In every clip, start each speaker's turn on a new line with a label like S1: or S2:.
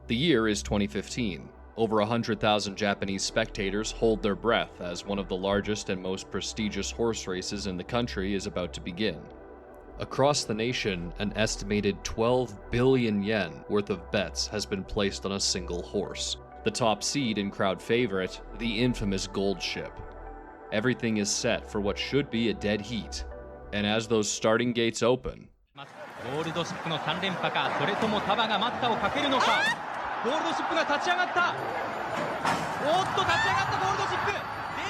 S1: The year is 2015. Over 100,000 Japanese spectators hold their breath as one of the largest and most prestigious horse races in the country is about to begin. Across the nation, an estimated 12 billion yen worth of bets has been placed on a single horse. The top seed and crowd favorite, the infamous Gold Ship. Everything is set for what should be a dead heat. And as those starting gates open,
S2: ゴールドシップの3連覇か、それともタバが待ったをかけるのか。ゴールドシップが立ち上がった。おっと立ち上がったゴールドシップ。出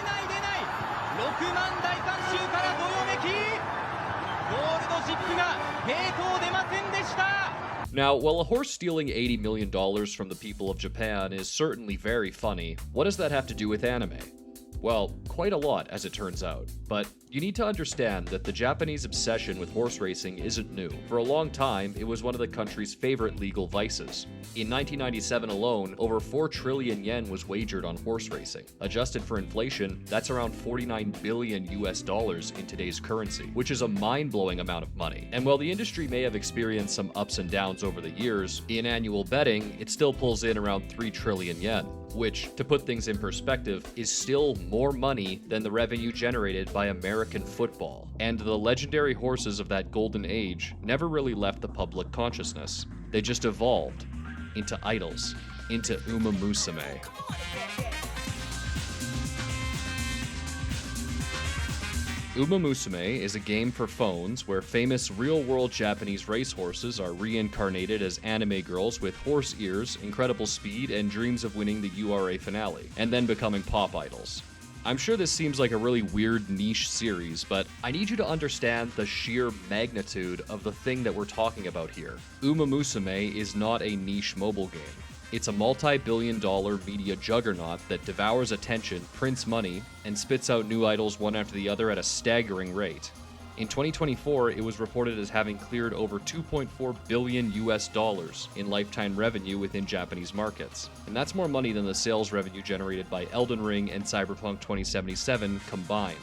S2: ない出ない。6万大観衆からどよめき。ゴールドシップが抵抗出ませんでした。
S1: Now, while a horse stealing $80 million from the people of Japan is certainly very funny, what does that have to do with anime? Well, quite a lot, as it turns out. But you need to understand that the Japanese obsession with horse racing isn't new. For a long time, it was one of the country's favorite legal vices. In 1997 alone, over 4 trillion yen was wagered on horse racing. Adjusted for inflation, that's around 49 billion US dollars in today's currency, which is a mind-blowing amount of money. And while the industry may have experienced some ups and downs over the years, in annual betting, it still pulls in around 3 trillion yen. Which, to put things in perspective, is still more money than the revenue generated by American football. And the legendary horses of that golden age never really left the public consciousness. They just evolved into idols, into Umamusume. Umamusume is a game for phones where famous real-world Japanese racehorses are reincarnated as anime girls with horse ears, incredible speed, and dreams of winning the URA finale, and then becoming pop idols. I'm sure this seems like a really weird niche series, but I need you to understand the sheer magnitude of the thing that we're talking about here. Umamusume is not a niche mobile game. It's a multi-billion-dollar media juggernaut that devours attention, prints money, and spits out new idols one after the other at a staggering rate. In 2024, it was reported as having cleared over 2.4 billion US dollars in lifetime revenue within Japanese markets. And that's more money than the sales revenue generated by Elden Ring and Cyberpunk 2077 combined.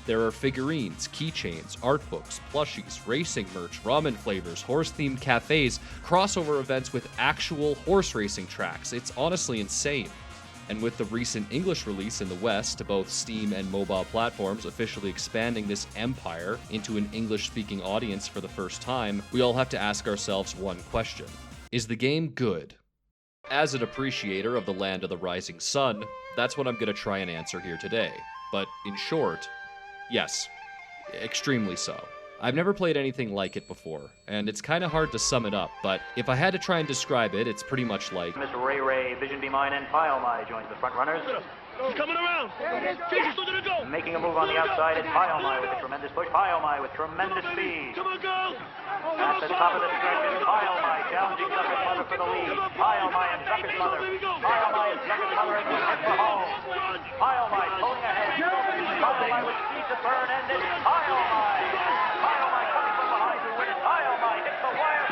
S1: There are figurines, keychains, art books, plushies, racing merch, ramen flavors, horse-themed cafes, crossover events with actual horse racing tracks. It's honestly insane. And with the recent English release in the West to both Steam and mobile platforms officially expanding this empire into an English-speaking audience for the first time, we all have to ask ourselves one question. Is the game good? As an appreciator of the land of the rising sun, that's what I'm going to try and answer here today. But in short, yes, extremely so. I've never played anything like it before, and it's kind of hard to sum it up, but if I had to try and describe it, it's pretty much like
S3: Mr. Ray, Vision Be Mine, and Pyomai joins the front runners.
S4: He's coming around!
S3: Making a move on the outside is Pyomai with a tremendous push. Pyomai with tremendous speed.
S4: Come on, girl!
S3: At the top of the stretch is Pyomai challenging Zucker's mother for the lead. Pyomai and Zucker's mother. Pyomai and Zucker's mother and head for home. Pyomai pulling ahead. Pyomai with speed to burn, and it's Pyomai. Pyomai coming from behind to win it. Pyomai hits the wire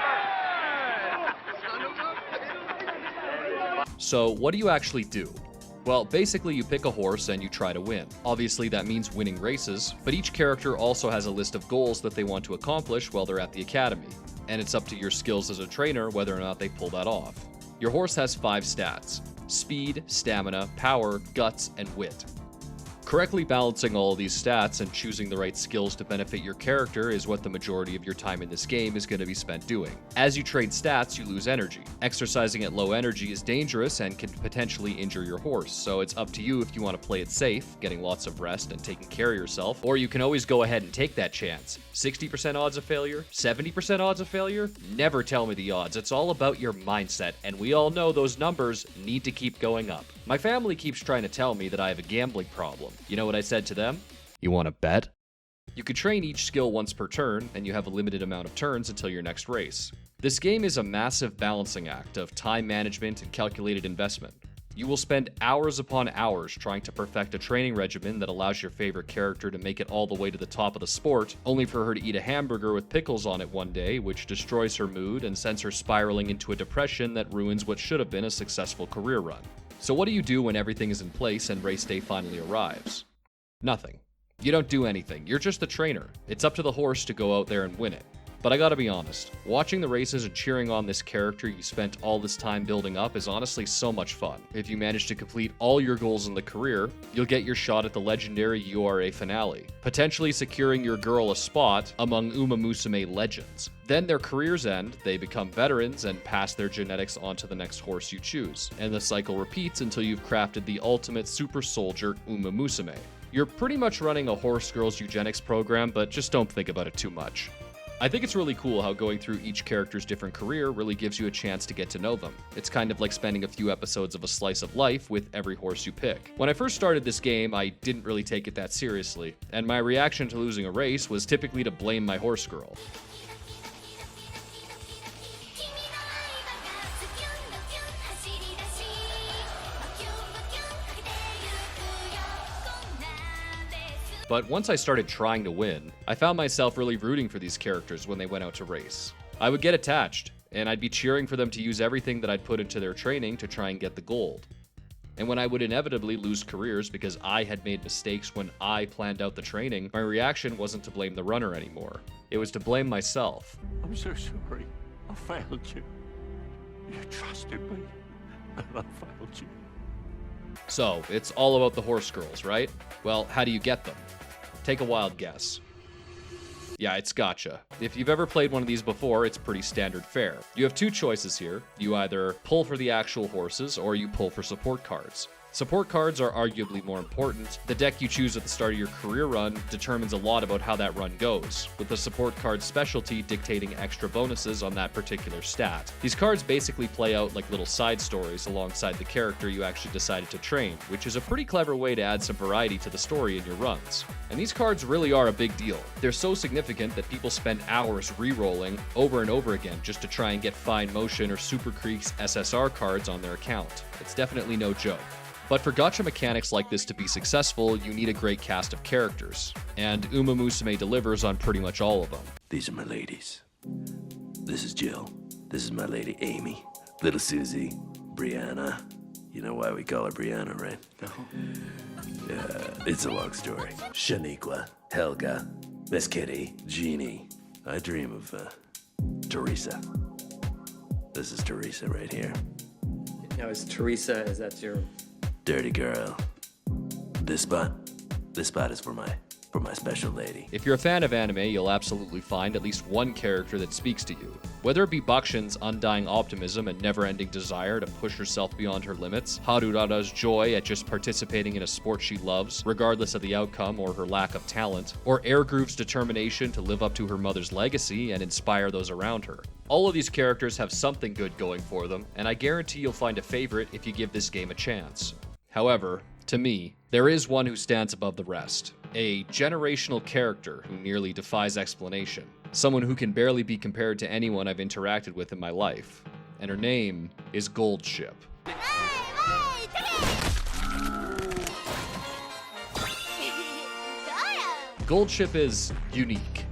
S3: first.
S1: So what do you actually do? Well, basically you pick a horse and you try to win. Obviously that means winning races, but each character also has a list of goals that they want to accomplish while they're at the academy. And it's up to your skills as a trainer whether or not they pull that off. Your horse has 5 stats: speed, stamina, power, guts, and wit. Correctly balancing all of these stats and choosing the right skills to benefit your character is what the majority of your time in this game is going to be spent doing. As you trade stats, you lose energy. Exercising at low energy is dangerous and can potentially injure your horse, so it's up to you if you want to play it safe, getting lots of rest and taking care of yourself, or you can always go ahead and take that chance. 60% odds of failure? 70% odds of failure? Never tell me the odds. It's all about your mindset, and we all know those numbers need to keep going up. My family keeps trying to tell me that I have a gambling problem. You know what I said to them? You want to bet? You could train each skill once per turn, and you have a limited amount of turns until your next race. This game is a massive balancing act of time management and calculated investment. You will spend hours upon hours trying to perfect a training regimen that allows your favorite character to make it all the way to the top of the sport, only for her to eat a hamburger with pickles on it one day, which destroys her mood and sends her spiraling into a depression that ruins what should have been a successful career run. So what do you do when everything is in place and race day finally arrives? Nothing. You don't do anything. You're just the trainer. It's up to the horse to go out there and win it. But I gotta be honest, watching the races and cheering on this character you spent all this time building up is honestly so much fun. If you manage to complete all your goals in the career, you'll get your shot at the legendary URA finale, potentially securing your girl a spot among Umamusume legends. Then their careers end, they become veterans and pass their genetics onto the next horse you choose, and the cycle repeats until you've crafted the ultimate super soldier Umamusume. You're pretty much running a horse girls eugenics program, but just don't think about it too much. I think it's really cool how going through each character's different career really gives you a chance to get to know them. It's kind of like spending a few episodes of a slice of life with every horse you pick. When I first started this game, I didn't really take it that seriously, and my reaction to losing a race was typically to blame my horse girl. But once I started trying to win, I found myself really rooting for these characters when they went out to race. I would get attached, and I'd be cheering for them to use everything that I'd put into their training to try and get the gold. And when I would inevitably lose careers because I had made mistakes when I planned out the training, my reaction wasn't to blame the runner anymore. It was to blame myself.
S4: I'm so sorry. I failed you. You trusted me, and I failed you.
S1: So, it's all about the horse girls, right? Well, how do you get them? Take a wild guess. Yeah, it's gotcha. If you've ever played one of these before, it's pretty standard fare. You have two choices here. You either pull for the actual horses, or you pull for support cards. Support cards are arguably more important. The deck you choose at the start of your career run determines a lot about how that run goes, with the support card's specialty dictating extra bonuses on that particular stat. These cards basically play out like little side stories alongside the character you actually decided to train, which is a pretty clever way to add some variety to the story in your runs. And these cards really are a big deal. They're so significant that people spend hours re-rolling over and over again just to try and get Fine Motion or Super Creek's SSR cards on their account. It's definitely no joke. But for gacha mechanics like this to be successful, you need a great cast of characters, and Umamusume delivers on pretty much all of them.
S5: These are my ladies. This is Jill. This is my lady Amy. Little Susie. Brianna. You know why we call her Brianna, right? No. Yeah, it's a long story. Shaniqua. Helga. Miss Kitty. Jeannie. I dream of, Teresa. This is Teresa right here.
S6: Now is that your...
S5: Dirty girl. This spot is for my special lady.
S1: If you're a fan of anime, you'll absolutely find at least one character that speaks to you. Whether it be Bakshin's undying optimism and never-ending desire to push herself beyond her limits, Harurara's joy at just participating in a sport she loves, regardless of the outcome or her lack of talent, or Airgroove's determination to live up to her mother's legacy and inspire those around her. All of these characters have something good going for them, and I guarantee you'll find a favorite if you give this game a chance. However, to me, there is one who stands above the rest. A generational character who nearly defies explanation. Someone who can barely be compared to anyone I've interacted with in my life. And her name is Goldship. Goldship is unique.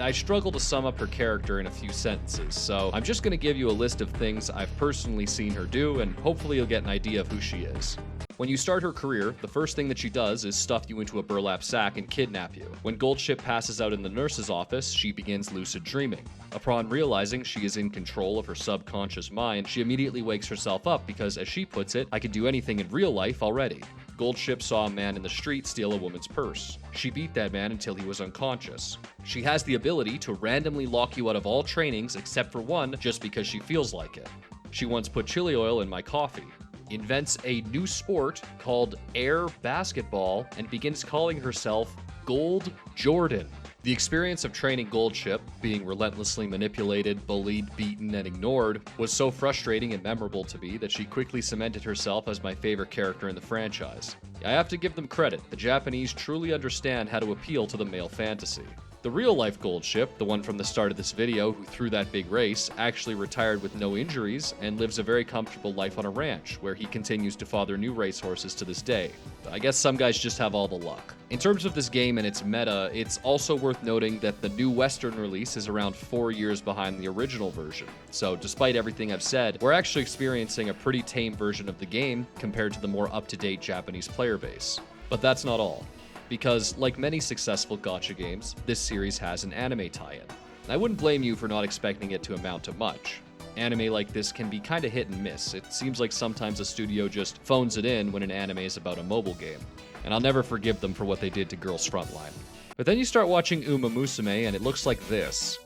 S1: I struggle to sum up her character in a few sentences, so I'm just going to give you a list of things I've personally seen her do, and hopefully you'll get an idea of who she is. When you start her career, the first thing that she does is stuff you into a burlap sack and kidnap you. When Goldship passes out in the nurse's office, she begins lucid dreaming. Upon realizing she is in control of her subconscious mind, she immediately wakes herself up because, as she puts it, I can do anything in real life already. Goldship saw a man in the street steal a woman's purse. She beat that man until he was unconscious. She has the ability to randomly lock you out of all trainings except for one just because she feels like it. She once put chili oil in my coffee. Invents a new sport called air basketball and begins calling herself Gold Jordan. The experience of training Goldship, being relentlessly manipulated, bullied, beaten, and ignored, was so frustrating and memorable to me that she quickly cemented herself as my favorite character in the franchise. I have to give them credit, the Japanese truly understand how to appeal to the male fantasy. The real-life Goldship, the one from the start of this video who threw that big race, actually retired with no injuries and lives a very comfortable life on a ranch, where he continues to father new racehorses to this day. I guess some guys just have all the luck. In terms of this game and its meta, it's also worth noting that the new Western release is around 4 years behind the original version. So despite everything I've said, we're actually experiencing a pretty tame version of the game compared to the more up-to-date Japanese player base. But that's not all. Because, like many successful gacha games, this series has an anime tie-in. I wouldn't blame you for not expecting it to amount to much. Anime like this can be kinda hit and miss. It seems like sometimes a studio just phones it in when an anime is about a mobile game. And I'll never forgive them for what they did to Girls Frontline. But then you start watching Umamusume and it looks like this.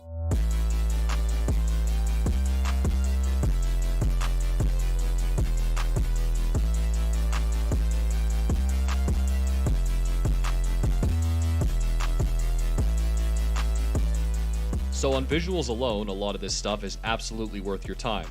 S1: So on visuals alone, a lot of this stuff is absolutely worth your time.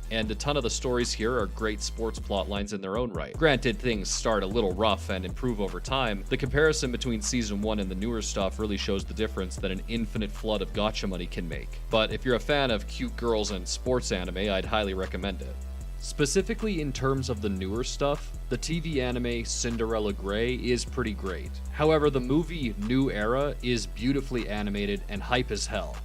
S1: And a ton of the stories here are great sports plot lines in their own right. Granted, things start a little rough and improve over time. The comparison between Season 1 and the newer stuff really shows the difference that an infinite flood of gacha money can make. But if you're a fan of cute girls and sports anime, I'd highly recommend it. Specifically in terms of the newer stuff, the TV anime Cinderella Grey is pretty great. However, the movie New Era is beautifully animated and hype as hell.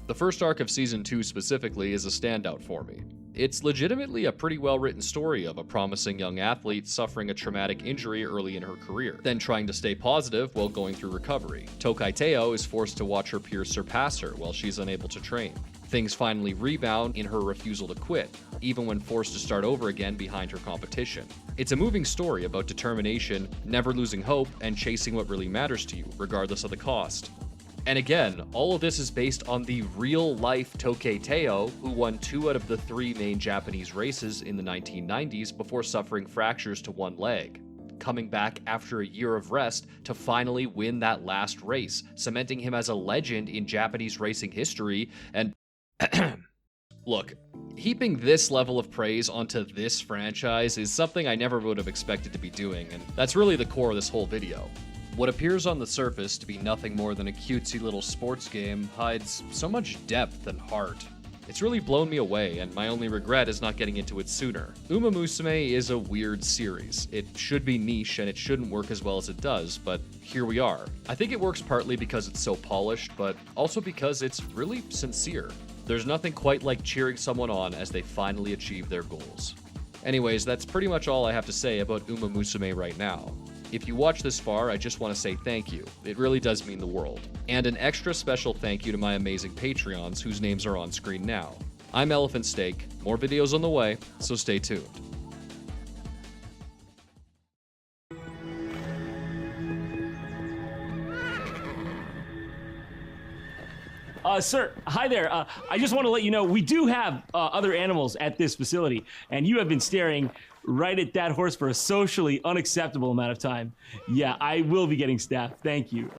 S1: The first arc of Season 2 specifically is a standout for me. It's legitimately a pretty well-written story of a promising young athlete suffering a traumatic injury early in her career, then trying to stay positive while going through recovery. Tokai Teo is forced to watch her peers surpass her while she's unable to train. Things finally rebound in her refusal to quit, even when forced to start over again behind her competition. It's a moving story about determination, never losing hope, and chasing what really matters to you, regardless of the cost. And again, all of this is based on the real-life Tokai Teo, who won 2 out of the 3 main Japanese races in the 1990s before suffering fractures to one leg, coming back after a year of rest to finally win that last race, cementing him as a legend in Japanese racing history. And look, heaping this level of praise onto this franchise is something I never would have expected to be doing, and that's really the core of this whole video. What appears on the surface to be nothing more than a cutesy little sports game hides so much depth and heart. It's really blown me away, and my only regret is not getting into it sooner. Umamusume is a weird series. It should be niche and it shouldn't work as well as it does, but here we are. I think it works partly because it's so polished, but also because it's really sincere. There's nothing quite like cheering someone on as they finally achieve their goals. Anyways, that's pretty much all I have to say about Umamusume right now. If you watch this far, I just want to say thank you. It really does mean the world. And an extra special thank you to my amazing Patreons, whose names are on screen now. I'm Elephant Steak, more videos on the way, so stay tuned.
S7: Sir, hi there. I just want to let you know we do have other animals at this facility, and you have been staring right at that horse for a socially unacceptable amount of time. Yeah, I will be getting staffed. Thank you.